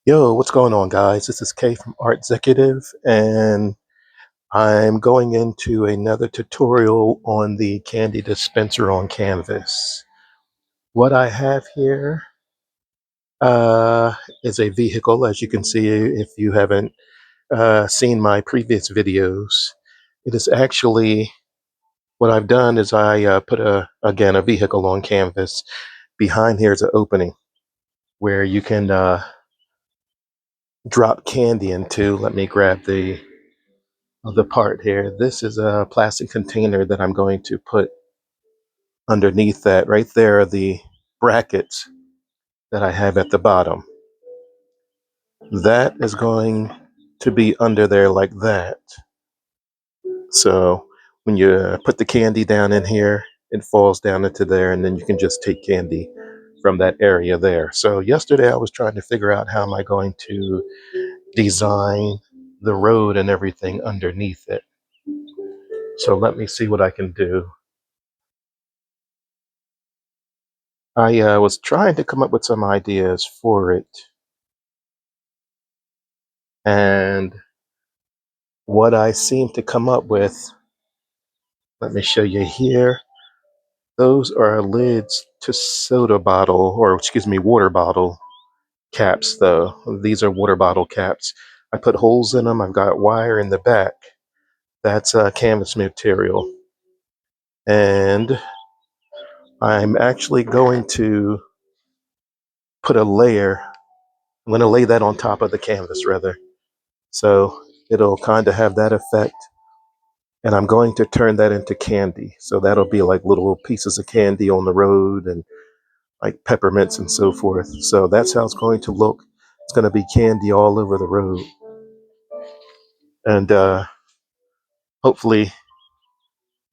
Yo, what's going on, guys? This is Kay from Art Executive, and I'm going into another tutorial on the candy dispenser on canvas. What I have here uh, is a vehicle, as you can see if you haven't seen my previous videos. It is actually what I've done is I put a vehicle on canvas. Behind here is an opening where you can drop candy into. Let me grab the part here. This is a plastic container that I'm going to put underneath that. Right there are the brackets that I have at the bottom. That is going to be under there like that. So when you put the candy down in here, it falls down into there, and then you can just take candy from that area there. So yesterday I was trying to figure out how am I going to design the road and everything underneath it. So let me see what I can do. I was trying to come up with some ideas for it, and what I seem to come up with, let me show you here. Those are lids to soda bottle, or excuse me, water bottle caps, though. These are water bottle caps. I put holes in them. I've got wire in the back. That's canvas material. And I'm actually going to put a layer, I'm going to lay that on top of the canvas, rather. So it'll kind of have that effect. And I'm going to turn that into candy. So that'll be like little pieces of candy on the road and like peppermints and so forth. So that's how it's going to look. It's going to be candy all over the road. And hopefully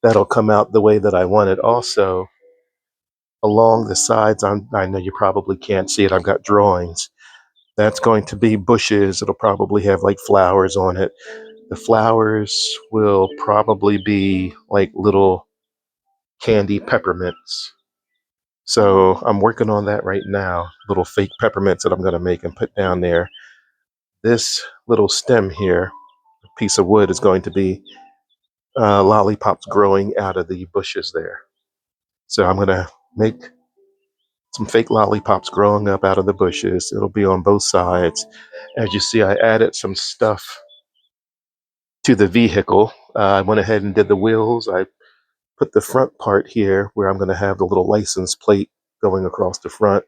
that'll come out the way that I want it. Also, along the sides, I know you probably can't see it. I've got drawings. That's going to be bushes. It'll probably have like flowers on it. The flowers will probably be like little candy peppermints. So I'm working on that right now. Little fake peppermints that I'm going to make and put down there. This little stem here, piece of wood, is going to be lollipops growing out of the bushes there. So I'm going to make some fake lollipops growing up out of the bushes. It'll be on both sides. As you see, I added some stuff to the vehicle. I went ahead and did the wheels. I put the front part here where I'm going to have the little license plate going across the front.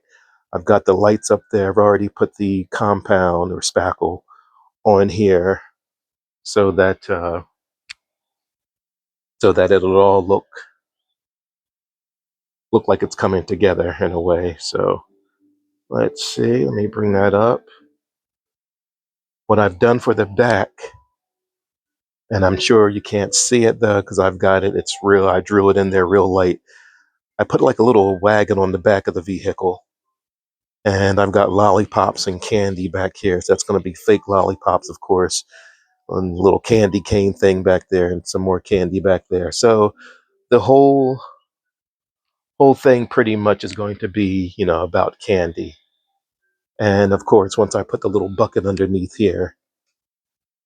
I've got the lights up there. I've already put the compound or spackle on here so that it'll all look like it's coming together in a way. So let's see. Let me bring that up. What I've done for the back, and I'm sure you can't see it though because I've got it. It's real. I drew it in there real light. I put like a little wagon on the back of the vehicle, and I've got lollipops and candy back here. So that's going to be fake lollipops, of course, and a little candy cane thing back there, and some more candy back there. So the whole thing pretty much is going to be, about candy. And of course, once I put the little bucket underneath here,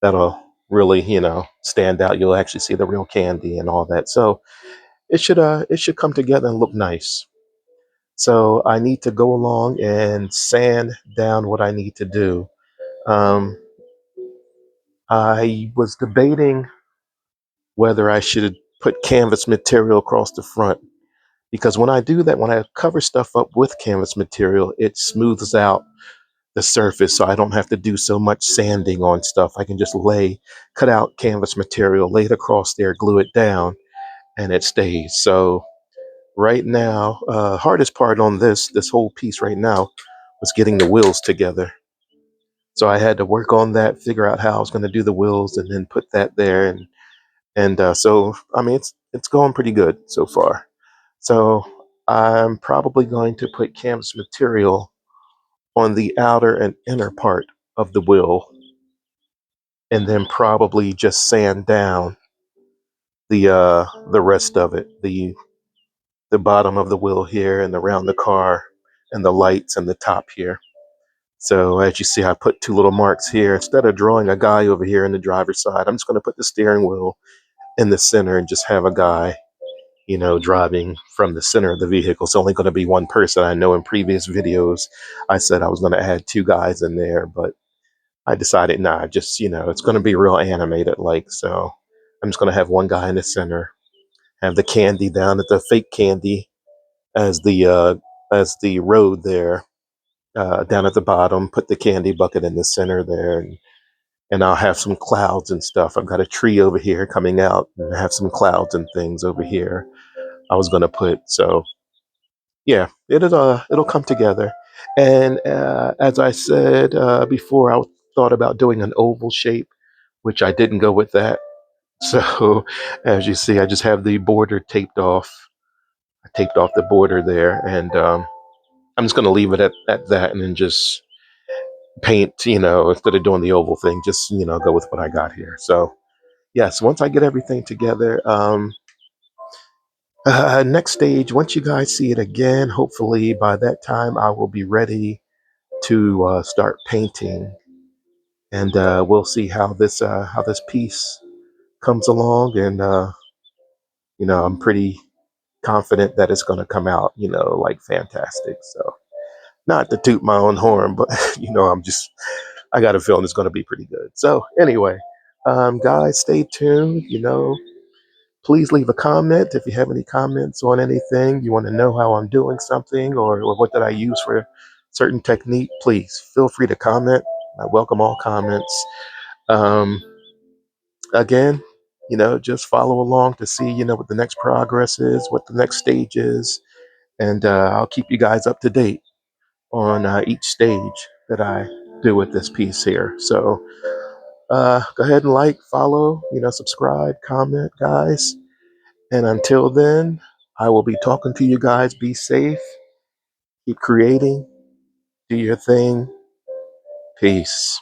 that'll really, stand out. You'll actually see the real candy and all that. So it should come together and look nice. So I need to go along and sand down what I need to do. Um, I was debating whether I should put canvas material across the front because when I do that, when I cover stuff up with canvas material, it smooths out the surface so I don't have to do so much sanding on stuff. I can just cut out canvas material, lay it across there, glue it down, and it stays. So right now, hardest part on this whole piece right now was getting the wheels together. So I had to work on that, figure out how I was going to do the wheels, and then put that there. And so I mean, it's going pretty good so far. So I'm probably going to put canvas material on the outer and inner part of the wheel, and then probably just sand down the rest of it, the bottom of the wheel here and around the car and the lights and the top here. So as you see, I put two little marks here. Instead of drawing a guy over here in the driver's side, I'm just going to put the steering wheel in the center and just have a guy, driving from the center of the vehicle. It's only going to be one person. I know in previous videos, I said I was going to add two guys in there, but I decided, nah, just, it's going to be real animated like. So I'm just going to have one guy in the center, have the candy down at the fake candy as the road there, down at the bottom, put the candy bucket in the center there, and I'll have some clouds and stuff. I've got a tree over here coming out, and I have some clouds and things over here I was going to put. So yeah, it'll come together. And as I said before, I thought about doing an oval shape, which I didn't go with that. So as you see, I just have the border taped off. I taped off the border there, and I'm just going to leave it at that, and then just paint, instead of doing the oval thing, just, go with what I got here. So yes, once I get everything together, next stage, once you guys see it again, hopefully by that time I will be ready to start painting, and we'll see how this piece comes along, and I'm pretty confident that it's going to come out, like fantastic. So not to toot my own horn, but I got a feeling it's going to be pretty good. So anyway, guys, stay tuned. Please leave a comment if you have any comments on anything. You want to know how I'm doing something, or what did I use for certain technique. Please feel free to comment. I welcome all comments. Um, Again, just follow along to see, what the next progress is, what the next stage is, and I'll keep you guys up to date on each stage that I do with this piece here. So go ahead and like, follow, subscribe, comment, guys. And until then, I will be talking to you guys. Be safe, keep creating, do your thing. Peace.